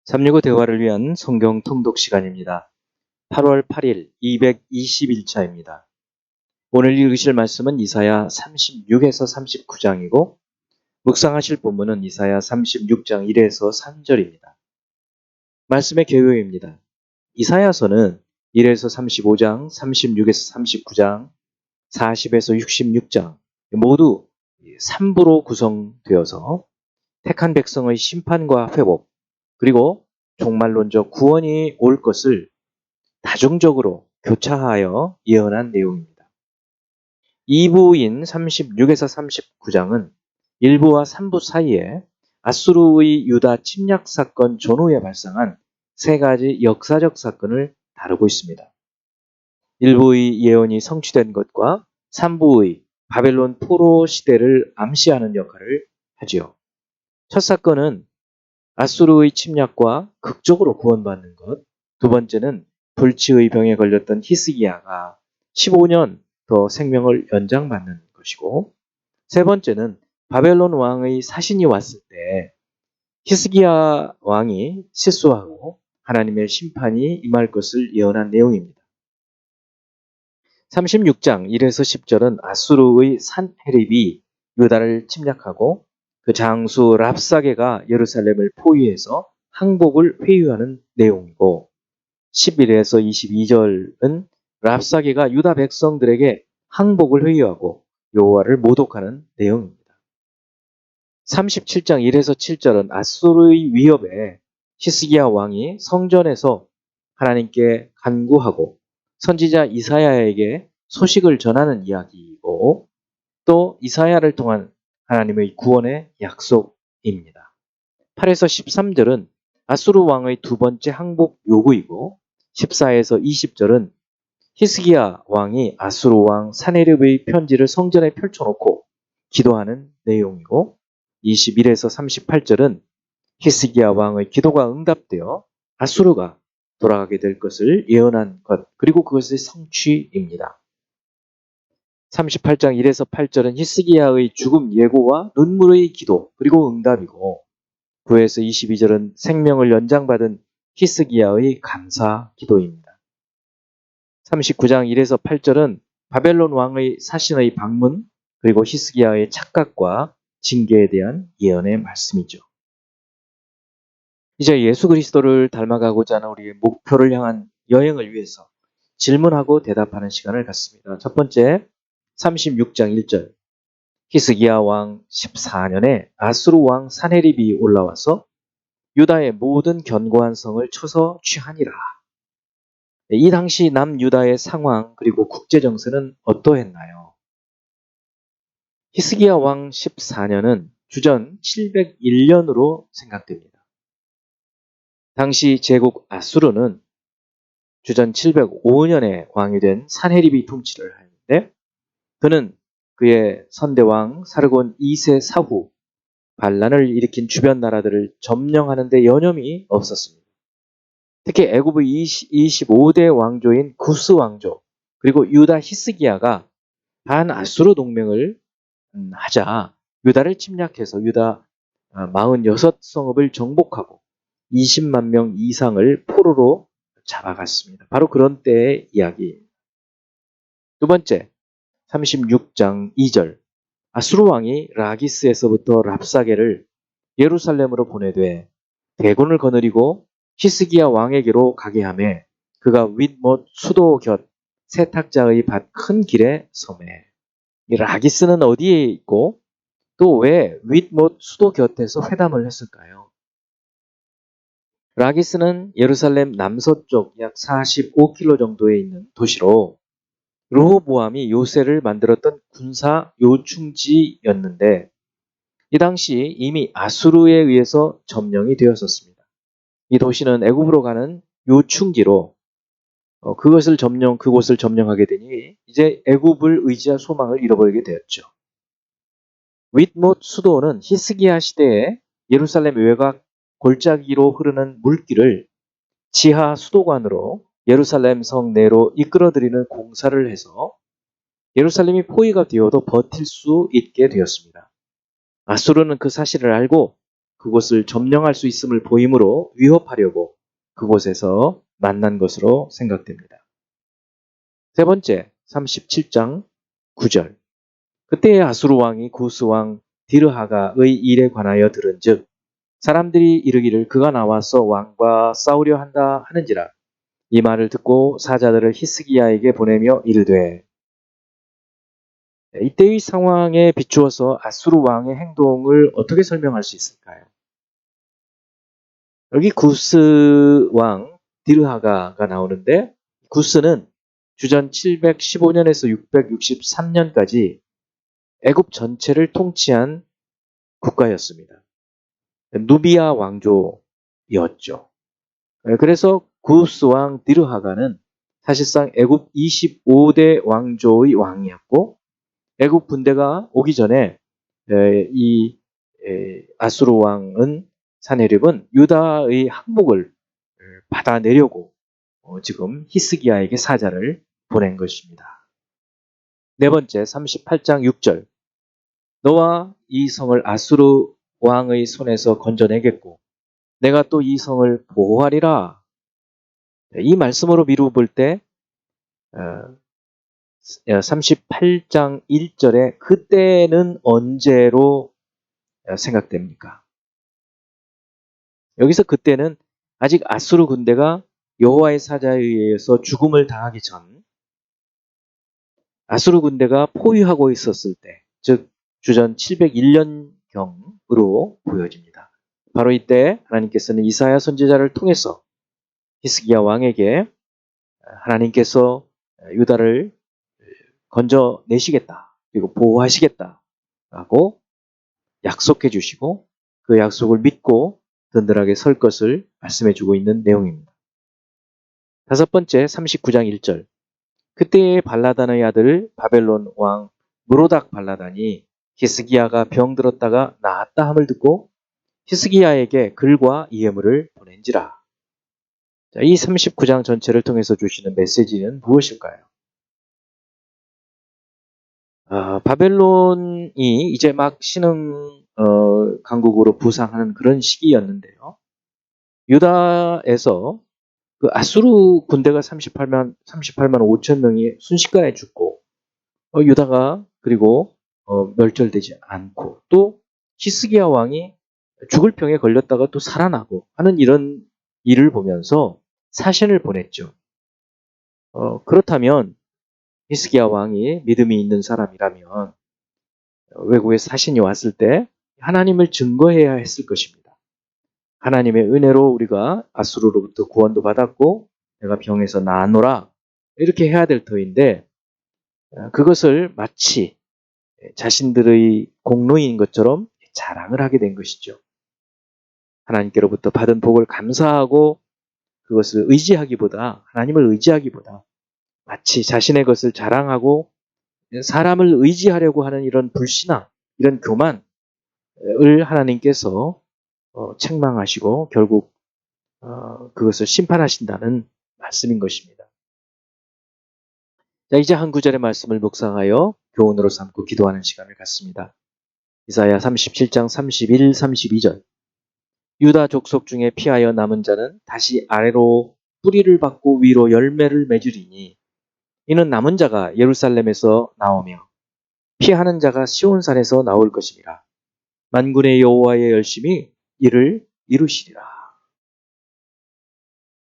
365 대화를 위한 성경 통독 시간입니다. 8월 8일 221차입니다. 오늘 읽으실 말씀은 이사야 36에서 39장이고 묵상하실 본문은 이사야 36장 1에서 3절입니다. 말씀의 개요입니다. 이사야서는 1에서 35장, 36에서 39장, 40에서 66장 모두 3부로 구성되어서 택한 백성의 심판과 회복, 그리고 종말론적 구원이 올 것을 다중적으로 교차하여 예언한 내용입니다. 2부인 36에서 39장은 1부와 3부 사이에 아수르의 유다 침략 사건 전후에 발생한 세 가지 역사적 사건을 다루고 있습니다. 1부의 예언이 성취된 것과 3부의 바벨론 포로 시대를 암시하는 역할을 하지요. 첫 사건은 아수르의 침략과 극적으로 구원받는 것. 두 번째는 불치의 병에 걸렸던 히스기야가 15년 더 생명을 연장받는 것이고, 세 번째는 바벨론 왕의 사신이 왔을 때 히스기야 왕이 실수하고 하나님의 심판이 임할 것을 예언한 내용입니다. 36장 1에서 10절은 아수르의 산헤립이 유다를 침략하고 그 장수 랍사게가 예루살렘을 포위해서 항복을 회유하는 내용이고, 11에서 22절은 랍사게가 유다 백성들에게 항복을 회유하고 여호와를 모독하는 내용입니다. 37장 1에서 7절은 아수르의 위협에 히스기야 왕이 성전에서 하나님께 간구하고 선지자 이사야에게 소식을 전하는 이야기이고, 또 이사야를 통한 하나님의 구원의 약속입니다. 8에서 13절은 아수르 왕의 두 번째 항복 요구이고, 14에서 20절은 히스기야 왕이 아수르 왕 사네립의 편지를 성전에 펼쳐놓고 기도하는 내용이고, 21에서 38절은 히스기야 왕의 기도가 응답되어 아수르가 돌아가게 될 것을 예언한 것, 그리고 그것의 성취입니다. 38장 1에서 8절은 히스기야의 죽음 예고와 눈물의 기도, 그리고 응답이고, 9에서 22절은 생명을 연장받은 히스기야의 감사 기도입니다. 39장 1에서 8절은 바벨론 왕의 사신의 방문, 그리고 히스기야의 착각과 징계에 대한 예언의 말씀이죠. 이제 예수 그리스도를 닮아가고자 하는 우리의 목표를 향한 여행을 위해서 질문하고 대답하는 시간을 갖습니다. 첫 번째, 36장 1절. 히스기야 왕 14년에 아수르 왕 사네립이 올라와서 유다의 모든 견고한 성을 쳐서 취하니라. 이 당시 남유다의 상황, 그리고 국제 정세는 어떠했나요? 히스기야 왕 14년은 주전 701년으로 생각됩니다. 당시 제국 아수르는 주전 705년에 왕이 된 산헤립이 통치를 하는데, 그는 그의 선대왕 사르곤 2세 사후 반란을 일으킨 주변 나라들을 점령하는 데 여념이 없었습니다. 특히 애굽의 25대 왕조인 구스 왕조, 그리고 유다 히스기야가 반아수르 동맹을 하자 유다를 침략해서 유다 46성읍을 정복하고 20만 명 이상을 포로로 잡아갔습니다. 바로 그런 때의 이야기예요. 두 번째, 36장 2절. 아수르 왕이 라기스에서부터 랍사게를 예루살렘으로 보내되 대군을 거느리고 히스기야 왕에게로 가게 하매 그가 윗못 수도 곁 세탁자의 밭 큰 길에 서매. 이 라기스는 어디에 있고 또 왜 윗못 수도 곁에서 회담을 했을까요? 라기스는 예루살렘 남서쪽 약 45km 정도에 있는 도시로 르호보암이 요새를 만들었던 군사 요충지였는데, 이 당시 이미 아수르에 의해서 점령이 되었었습니다. 이 도시는 애굽으로 가는 요충지로 그곳을 점령하게 되니 이제 애굽을 의지할 소망을 잃어버리게 되었죠. 윗못 수도는 히스기야 시대에 예루살렘 외곽 골짜기로 흐르는 물길을 지하 수도관으로 예루살렘 성 내로 이끌어들이는 공사를 해서 예루살렘이 포위가 되어도 버틸 수 있게 되었습니다. 아수르는 그 사실을 알고 그곳을 점령할 수 있음을 보이므로 위협하려고 그곳에서 만난 것으로 생각됩니다. 세 번째, 37장 9절. 그때의 아수르 왕이 구스 왕 디르하가의 일에 관하여 들은즉 사람들이 이르기를 그가 나와서 왕과 싸우려 한다 하는지라. 이 말을 듣고 사자들을 히스기야에게 보내며 이르되. 이때의 상황에 비추어서 아수르 왕의 행동을 어떻게 설명할 수 있을까요? 여기 구스 왕 디르하가가 나오는데, 구스는 주전 715년에서 663년까지 애굽 전체를 통치한 국가였습니다. 누비아 왕조였죠. 그래서 구스 왕 디르하가는 사실상 애굽 25대 왕조의 왕이었고, 애굽 군대가 오기 전에 이 아수르 왕은 사네립은 유다의 항복을 받아내려고 지금 히스기야에게 사자를 보낸 것입니다. 네 번째, 38장 6절. 너와 이 성을 아수르 왕의 손에서 건져내겠고 내가 또 이 성을 보호하리라. 이 말씀으로 미루어 볼 때 38장 1절에 그때는 언제로 생각됩니까? 여기서 그때는 아직 아수르 군대가 여호와의 사자에 의해서 죽음을 당하기 전 아수르 군대가 포위하고 있었을 때, 즉 주전 701년경으로 보여집니다. 바로 이때 하나님께서는 이사야 선지자를 통해서 히스기야 왕에게 하나님께서 유다를 건져내시겠다, 그리고 보호하시겠다라고 약속해 주시고 그 약속을 믿고 든든하게 설 것을 말씀해 주고 있는 내용입니다. 다섯 번째, 39장 1절. 그때의 발라단의 아들 바벨론 왕 무로닥 발라단이 히스기야가 병들었다가 나았다 함을 듣고 히스기야에게 글과 이해물을 보낸지라. 자, 이 39장 전체를 통해서 주시는 메시지는 무엇일까요? 바벨론이 이제 막 신흥 강국으로 부상하는 그런 시기였는데요. 유다에서 그 아수르 군대가 38만 5천 명이 순식간에 죽고 유다가 그리고 멸절되지 않고 또 히스기야 왕이 죽을 병에 걸렸다가 또 살아나고 하는 이런 일을 보면서 사신을 보냈죠. 그렇다면 히스기야 왕이 믿음이 있는 사람이라면 외국에 사신이 왔을 때 하나님을 증거해야 했을 것입니다. 하나님의 은혜로 우리가 아수르로부터 구원도 받았고 내가 병에서 나았노라, 이렇게 해야 될 터인데 그것을 마치 자신들의 공로인 것처럼 자랑을 하게 된 것이죠. 하나님께로부터 받은 복을 감사하고 그것을 의지하기보다, 하나님을 의지하기보다 마치 자신의 것을 자랑하고 사람을 의지하려고 하는 이런 불신앙, 이런 교만을 하나님께서 책망하시고 결국 그것을 심판하신다는 말씀인 것입니다. 자, 이제 한 구절의 말씀을 묵상하여 교훈으로 삼고 기도하는 시간을 갖습니다. 이사야 37장 31, 32절. 유다 족속 중에 피하여 남은 자는 다시 아래로 뿌리를 받고 위로 열매를 맺으리니 이는 남은 자가 예루살렘에서 나오며 피하는 자가 시온산에서 나올 것이니라. 만군의 여호와의 열심히 이를 이루시리라.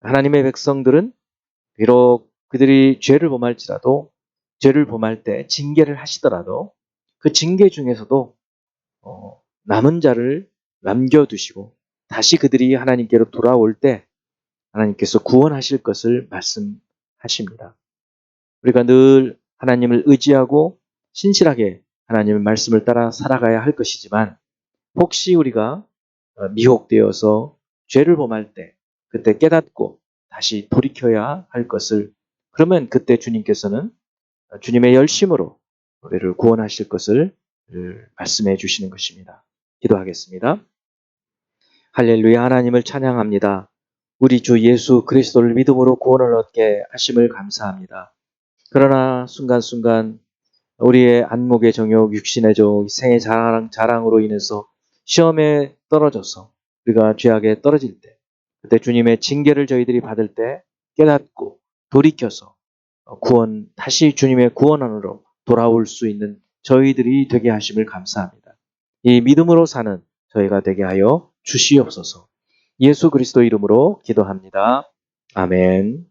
하나님의 백성들은 비록 그들이 죄를 범할지라도, 죄를 범할 때 징계를 하시더라도 그 징계 중에서도 남은 자를 남겨두시고 다시 그들이 하나님께로 돌아올 때 하나님께서 구원하실 것을 말씀하십니다. 우리가 늘 하나님을 의지하고 신실하게 하나님의 말씀을 따라 살아가야 할 것이지만 혹시 우리가 미혹되어서 죄를 범할 때 그때 깨닫고 다시 돌이켜야 할 것을, 그러면 그때 주님께서는 주님의 열심으로 우리를 구원하실 것을 말씀해 주시는 것입니다. 기도하겠습니다. 할렐루야. 하나님을 찬양합니다. 우리 주 예수 그리스도를 믿음으로 구원을 얻게 하심을 감사합니다. 그러나 순간순간 우리의 안목의 정욕, 육신의 정욕, 생의 자랑으로 인해서 시험에 떨어져서 우리가 죄악에 떨어질 때, 그때 주님의 징계를 저희들이 받을 때 깨닫고 돌이켜서 다시 주님의 구원 안으로 돌아올 수 있는 저희들이 되게 하심을 감사합니다. 이 믿음으로 사는 저희가 되게 하여 주시옵소서. 예수 그리스도 이름으로 기도합니다. 아멘.